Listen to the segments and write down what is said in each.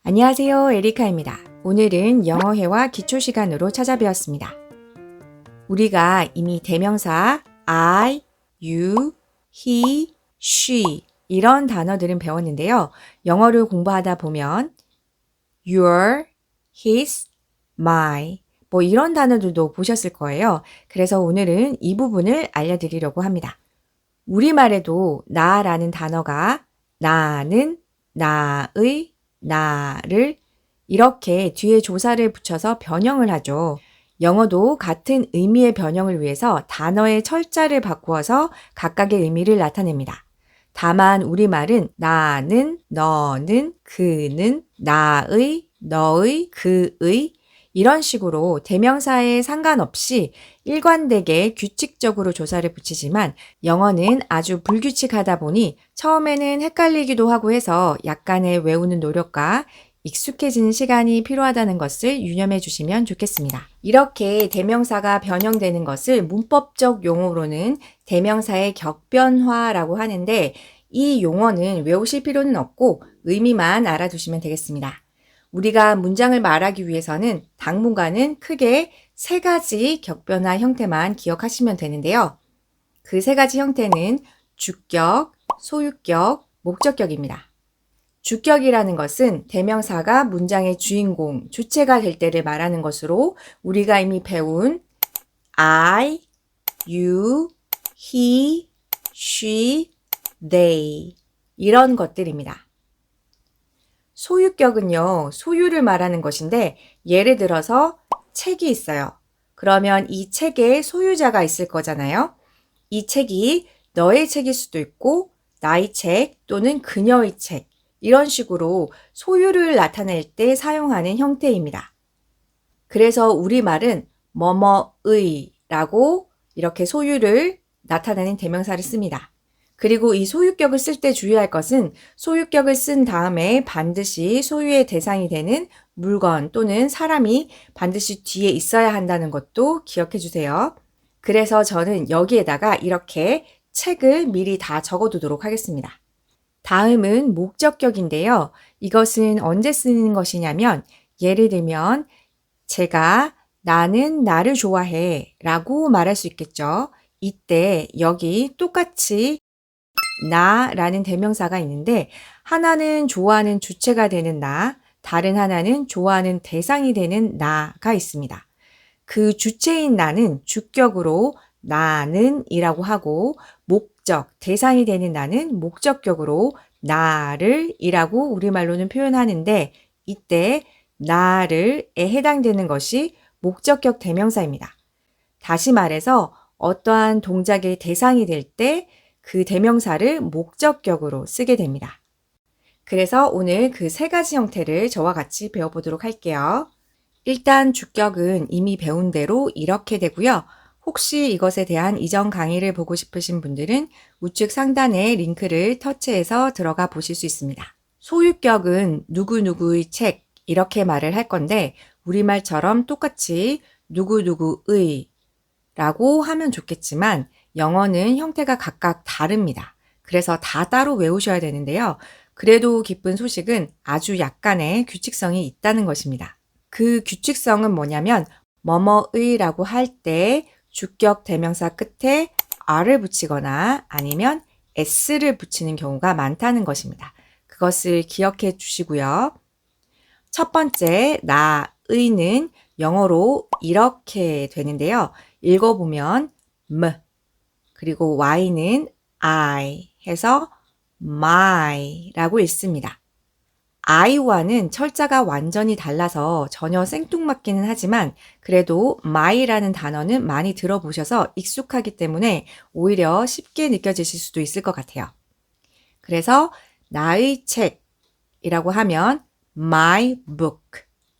안녕하세요, 에리카입니다. 오늘은 영어회화 기초 시간으로 찾아뵈었습니다. 우리가 이미 대명사 I, you, he, she 이런 단어들은 배웠는데요. 영어를 공부하다 보면 your, his, my 뭐 이런 단어들도 보셨을 거예요. 그래서 오늘은 이 부분을 알려드리려고 합니다. 우리말에도 나라는 단어가 나는, 나의, 나를 이렇게 뒤에 조사를 붙여서 변형을 하죠. 영어도 같은 의미의 변형을 위해서 단어의 철자를 바꾸어서 각각의 의미를 나타냅니다. 다만 우리말은 나는, 너는, 그는, 나의, 너의, 그의 이런 식으로 대명사에 상관없이 일관되게 규칙적으로 조사를 붙이지만 영어는 아주 불규칙하다 보니 처음에는 헷갈리기도 하고 해서 약간의 외우는 노력과 익숙해지는 시간이 필요하다는 것을 유념해 주시면 좋겠습니다. 이렇게 대명사가 변형되는 것을 문법적 용어로는 대명사의 격변화라고 하는데 이 용어는 외우실 필요는 없고 의미만 알아두시면 되겠습니다. 우리가 문장을 말하기 위해서는 당분간은 크게 세 가지 격변화 형태만 기억하시면 되는데요. 그 세 가지 형태는 주격, 소유격, 목적격입니다. 주격이라는 것은 대명사가 문장의 주인공, 주체가 될 때를 말하는 것으로 우리가 이미 배운 I, you, he, she, they 이런 것들입니다. 소유격은요, 소유를 말하는 것인데 예를 들어서 책이 있어요. 그러면 이 책에 소유자가 있을 거잖아요. 이 책이 너의 책일 수도 있고 나의 책 또는 그녀의 책 이런 식으로 소유를 나타낼 때 사용하는 형태입니다. 그래서 우리말은 뭐뭐의 라고 이렇게 소유를 나타내는 대명사를 씁니다. 그리고 이 소유격을 쓸 때 주의할 것은 소유격을 쓴 다음에 반드시 소유의 대상이 되는 물건 또는 사람이 반드시 뒤에 있어야 한다는 것도 기억해 주세요. 그래서 저는 여기에다가 이렇게 책을 미리 다 적어두도록 하겠습니다. 다음은 목적격인데요. 이것은 언제 쓰는 것이냐면 예를 들면 제가 나는 나를 좋아해 라고 말할 수 있겠죠. 이때 여기 똑같이 나라는 대명사가 있는데 하나는 좋아하는 주체가 되는 나, 다른 하나는 좋아하는 대상이 되는 나가 있습니다. 그 주체인 나는 주격으로 나는 이라고 하고 목적, 대상이 되는 나는 목적격으로 나를 이라고 우리말로는 표현하는데 이때 나를에 해당되는 것이 목적격 대명사입니다. 다시 말해서 어떠한 동작의 대상이 될 때 그 대명사를 목적격으로 쓰게 됩니다. 그래서 오늘 그 세 가지 형태를 저와 같이 배워보도록 할게요. 일단 주격은 이미 배운 대로 이렇게 되고요. 혹시 이것에 대한 이전 강의를 보고 싶으신 분들은 우측 상단에 링크를 터치해서 들어가 보실 수 있습니다. 소유격은 누구누구의 책 이렇게 말을 할 건데 우리말처럼 똑같이 누구누구의 라고 하면 좋겠지만 영어는 형태가 각각 다릅니다. 그래서 다 따로 외우셔야 되는데요. 그래도 기쁜 소식은 아주 약간의 규칙성이 있다는 것입니다. 그 규칙성은 뭐냐면 뭐뭐의라고 할 때 주격 대명사 끝에 r을 붙이거나 아니면 s를 붙이는 경우가 많다는 것입니다. 그것을 기억해 주시고요. 첫 번째 나의는 영어로 이렇게 되는데요. 읽어보면 그리고 y는 I 해서 my라고 읽습니다. I와는 철자가 완전히 달라서 전혀 생뚱맞기는 하지만 그래도 my라는 단어는 많이 들어보셔서 익숙하기 때문에 오히려 쉽게 느껴지실 수도 있을 것 같아요. 그래서 나의 책이라고 하면 my book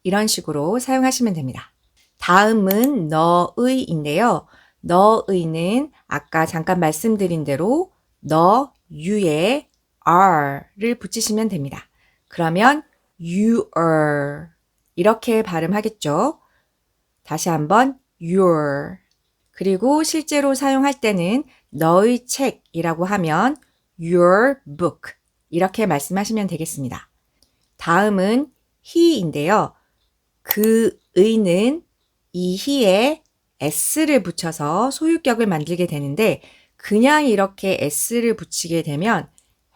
이런 식으로 사용하시면 됩니다. 다음은 너의인데요. 너의는 아까 잠깐 말씀드린 대로 너, you에 r를 붙이시면 됩니다. 그러면 you are 이렇게 발음하겠죠. 다시 한번 your 그리고 실제로 사용할 때는 너의 책이라고 하면 your book 이렇게 말씀하시면 되겠습니다. 다음은 he인데요. 그 의는 이 he에 s를 붙여서 소유격을 만들게 되는데 그냥 이렇게 s를 붙이게 되면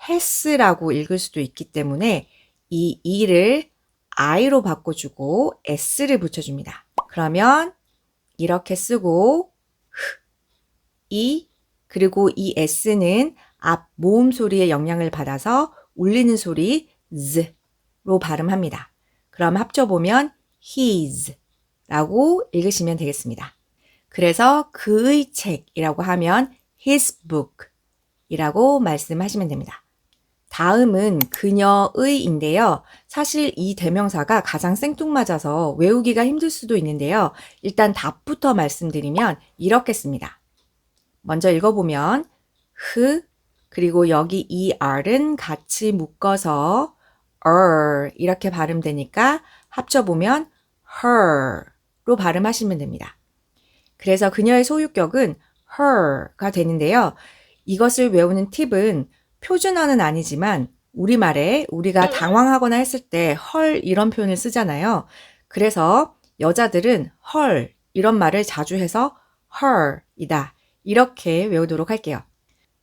has라고 읽을 수도 있기 때문에 이 e를 i로 바꿔주고 s를 붙여줍니다. 그러면 이렇게 쓰고 그리고 이 s는 앞 모음 소리의 영향을 받아서 울리는 소리 z로 발음합니다. 그럼 합쳐보면 his 라고 읽으시면 되겠습니다. 그래서 그의 책이라고 하면 his book 이라고 말씀하시면 됩니다. 다음은 그녀의인데요. 사실 이 대명사가 가장 생뚱맞아서 외우기가 힘들 수도 있는데요. 일단 답부터 말씀드리면 이렇게 씁니다. 먼저 읽어보면 그리고 여기 er은 같이 묶어서 이렇게 발음되니까 합쳐보면 her로 발음하시면 됩니다. 그래서 그녀의 소유격은 her가 되는데요. 이것을 외우는 팁은 표준어는 아니지만 우리말에 우리가 당황하거나 했을 때 헐 이런 표현을 쓰잖아요. 그래서 여자들은 헐 이런 말을 자주 해서 her이다 이렇게 외우도록 할게요.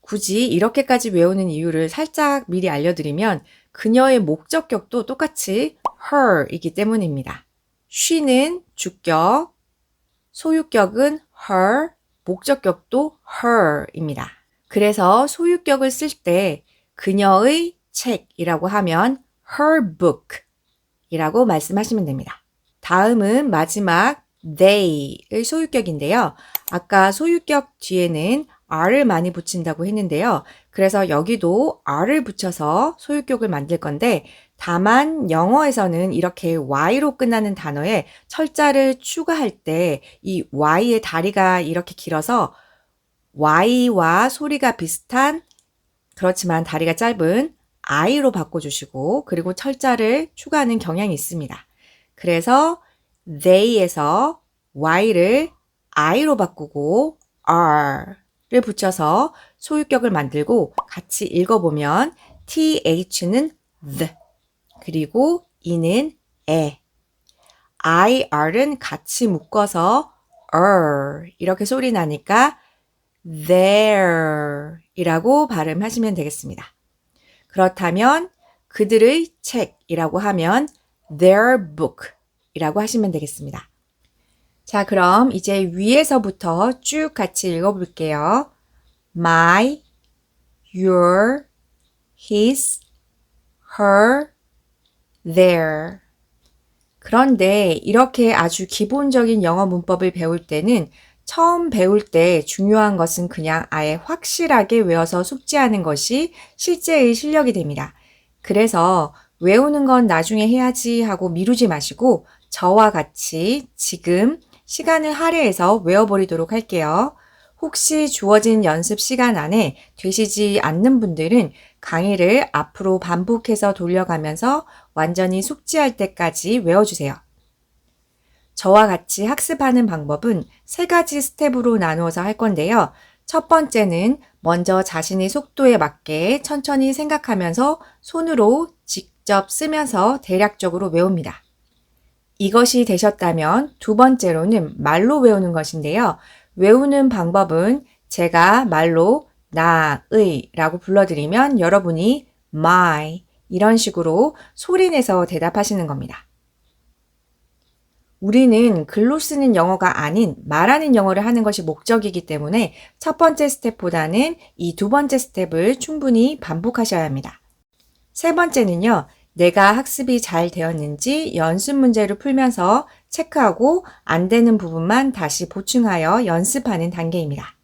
굳이 이렇게까지 외우는 이유를 살짝 미리 알려드리면 그녀의 목적격도 똑같이 her이기 때문입니다. she는 주격, 소유격은 her, 목적격도 her입니다. 그래서 소유격을 쓸 때 그녀의 책이라고 하면 her book 이라고 말씀하시면 됩니다. 다음은 마지막 they의 소유격인데요. 아까 소유격 뒤에는 r을 많이 붙인다고 했는데요. 그래서 여기도 r을 붙여서 소유격을 만들 건데 다만 영어에서는 이렇게 y로 끝나는 단어에 철자를 추가할 때 이 y의 다리가 이렇게 길어서 y와 소리가 비슷한 그렇지만 다리가 짧은 i로 바꿔주시고 그리고 철자를 추가하는 경향이 있습니다. 그래서 they에서 y를 i로 바꾸고 r를 붙여서 소유격을 만들고 같이 읽어보면 th는 the 그리고 e는 에 ir은 같이 묶어서 이렇게 소리 나니까 their 이라고 발음하시면 되겠습니다. 그렇다면 그들의 책이라고 하면 their book 이라고 하시면 되겠습니다. 자, 그럼 이제 위에서부터 쭉 같이 읽어볼게요. my, your, his, her, their. 그런데 이렇게 아주 기본적인 영어 문법을 배울 때는 처음 배울 때 중요한 것은 그냥 아예 확실하게 외워서 숙지하는 것이 실제의 실력이 됩니다. 그래서 외우는 건 나중에 해야지 하고 미루지 마시고 저와 같이 지금 시간을 할애해서 외워버리도록 할게요. 혹시 주어진 연습 시간 안에 되시지 않는 분들은 강의를 앞으로 반복해서 돌려가면서 완전히 숙지할 때까지 외워주세요. 저와 같이 학습하는 방법은 3가지 스텝으로 나누어서 할 건데요. 첫 번째는 먼저 자신의 속도에 맞게 천천히 생각하면서 손으로 직접 쓰면서 대략적으로 외웁니다. 이것이 되셨다면 두 번째로는 말로 외우는 것인데요. 외우는 방법은 제가 말로 나의 라고 불러드리면 여러분이 my 이런 식으로 소리내서 대답하시는 겁니다. 우리는 글로 쓰는 영어가 아닌 말하는 영어를 하는 것이 목적이기 때문에 첫 번째 스텝보다는 이 두 번째 스텝을 충분히 반복하셔야 합니다. 세 번째는요. 내가 학습이 잘 되었는지 연습 문제를 풀면서 체크하고 안 되는 부분만 다시 보충하여 연습하는 단계입니다.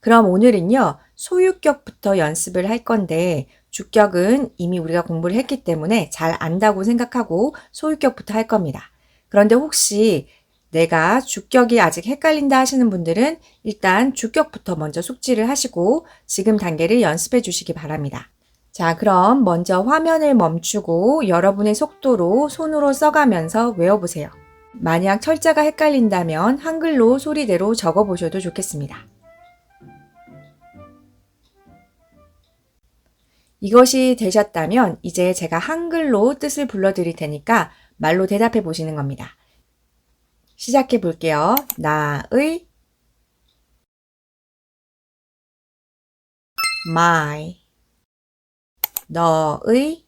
그럼 오늘은요. 소유격부터 연습을 할 건데 주격은 이미 우리가 공부를 했기 때문에 잘 안다고 생각하고 소유격부터 할 겁니다. 그런데 혹시 내가 주격이 아직 헷갈린다 하시는 분들은 일단 주격부터 먼저 숙지를 하시고 지금 단계를 연습해 주시기 바랍니다. 자, 그럼 먼저 화면을 멈추고 여러분의 속도로 손으로 써가면서 외워보세요. 만약 철자가 헷갈린다면 한글로 소리대로 적어보셔도 좋겠습니다. 이것이 되셨다면 이제 제가 한글로 뜻을 불러드릴 테니까 말로 대답해 보시는 겁니다. 시작해 볼게요. 나의, my, 너의,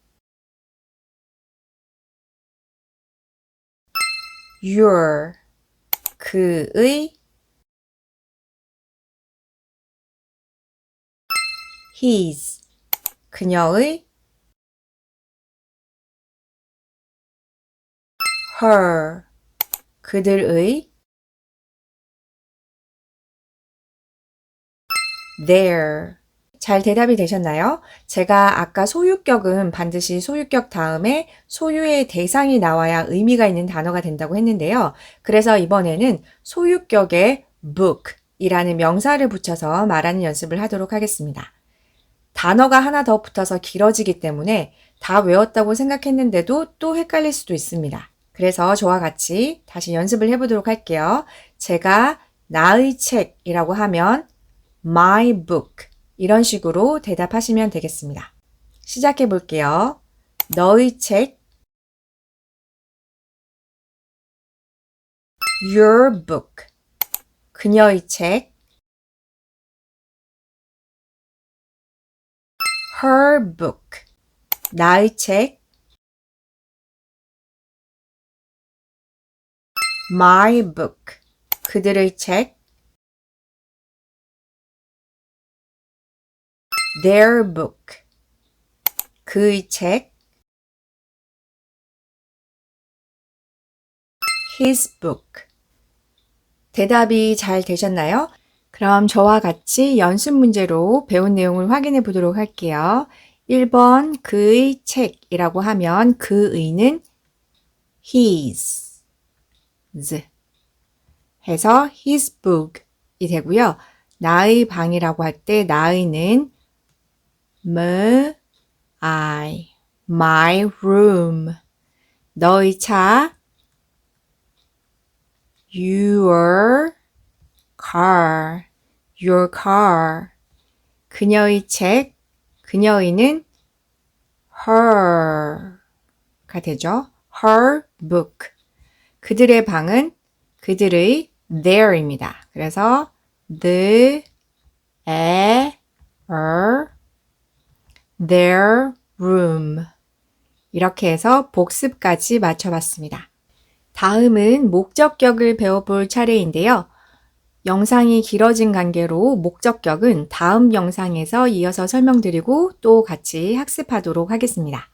your, 그의, his, 그녀의, her, 그들의, their. 잘 대답이 되셨나요? 제가 아까 소유격은 반드시 소유격 다음에 소유의 대상이 나와야 의미가 있는 단어가 된다고 했는데요. 그래서 이번에는 소유격에 book 이라는 명사를 붙여서 말하는 연습을 하도록 하겠습니다. 단어가 하나 더 붙어서 길어지기 때문에 다 외웠다고 생각했는데도 또 헷갈릴 수도 있습니다. 그래서 저와 같이 다시 연습을 해보도록 할게요. 제가 나의 책이라고 하면 my book 이런 식으로 대답하시면 되겠습니다. 시작해 볼게요. 너의 책, your book, 그녀의 책, her book, 나의 책, my book, 그들의 책, their book, 그의 책, his book. 대답이 잘 되셨나요? 그럼 저와 같이 연습 문제로 배운 내용을 확인해 보도록 할게요. 1번 그의 책이라고 하면 그의는 his 해서 his book이 되고요. 나의 방이라고 할 때 나의는 my room. 너의 차 your car. 그녀의 책, 그녀의는 her가 되죠. her book. 그들의 방은 그들의 their입니다. 그래서 their room. 이렇게 해서 복습까지 맞춰봤습니다. 다음은 목적격을 배워볼 차례인데요. 영상이 길어진 관계로 목적격은 다음 영상에서 이어서 설명드리고 또 같이 학습하도록 하겠습니다.